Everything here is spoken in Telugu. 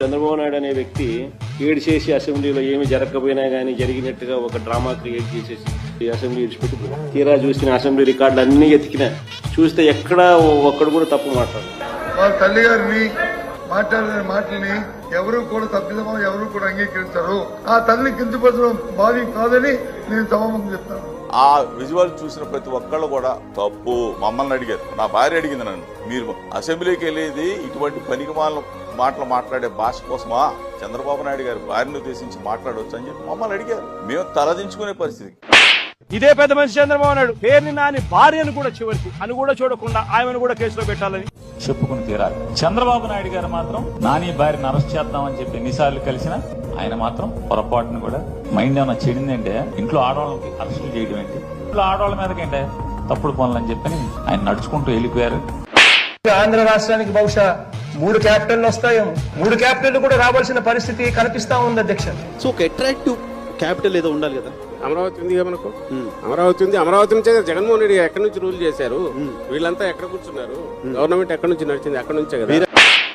చంద్రబాబు నాయుడు అనే వ్యక్తి ఏడు చేసి అసెంబ్లీలో ఏమి జరగకపోయినా కానీ జరిగినట్టుగా ఒక డ్రామా క్రియేట్ చేసేసి ఈ అసెంబ్లీ విడిచిపెట్టి తీరా చూసిన అసెంబ్లీ రికార్డులు అన్ని ఎతికినా చూస్తే ఎక్కడా ఒక్కడు కూడా తప్పు మాట్లాడు. వాళ్ళ తల్లి గారిని మాట్లాడిన మాటల్ని ఎవరు కూడా తప్పిదమో ఎవరు కూడా అంగీకరించారు. ఆ తల్లిని కించపరచడం భావ్యం కాదని నేను సభముఖం చెప్తాను. ఆ విజువల్ చూసిన ప్రతి ఒక్కళ్ళు కూడా తప్పు మమ్మల్ని అడిగారు. నా భార్య అడిగింది నన్ను, మీరు అసెంబ్లీకి వెళ్ళేది ఇటువంటి పనికిమాల మాటలు మాట్లాడే భాష కోసమా? చంద్రబాబు నాయుడు గారు భార్యను ఉద్దేశించి మాట్లాడవచ్చు అని చెప్పి మమ్మల్ని అడిగారు. మేము తలదించుకునే పరిస్థితి. ఇదే పెద్ద మనిషి చంద్రబాబు నాయుడు పేరుని నాని భార్యను కూడా చివరికి అని కూడా చూడకుండా ఆమెను కూడా కేసులో పెట్టాలని చెప్పుకుని తీరాలి. చంద్రబాబు నాయుడు గారు మాత్రం నాని భార్యను అరెస్ట్ చేద్దామని చెప్పి ఎన్నిసార్లు కలిసినా ఆయన మాత్రం పొరపాటును కూడా మైండ్ ఏమైనా చెడిందంటే ఇంట్లో ఆడవాళ్ళకి అరెస్టులు చేయడం ఏంటి, ఇంట్లో ఆడవాళ్ళ మీదకంటే తప్పుడు పనులు అని చెప్పని ఆయన నడుచుకుంటూ వెళ్ళిపోయారు. ఆంధ్ర రాష్ట్రానికి బహుశా 3 క్యాపిటల్లు వస్తాయో, 3 క్యాపిటల్లు కూడా రావాల్సిన పరిస్థితి కనిపిస్తా ఉంది అధ్యక్ష. సో ఒక అట్రాక్టివ్ క్యాపిటల్ ఏదో ఉండాలి కదా. అమరావతి ఉంది మనకు, అమరావతి ఉంది. అమరావతి నుంచే జగన్మోహన్ రెడ్డి ఎక్కడి నుంచి రూల్ చేశారు. వీళ్ళంతా ఎక్కడ కూర్చున్నారు? గవర్నమెంట్ ఎక్కడి నుంచి నడిచింది? అక్కడ నుంచే కదా.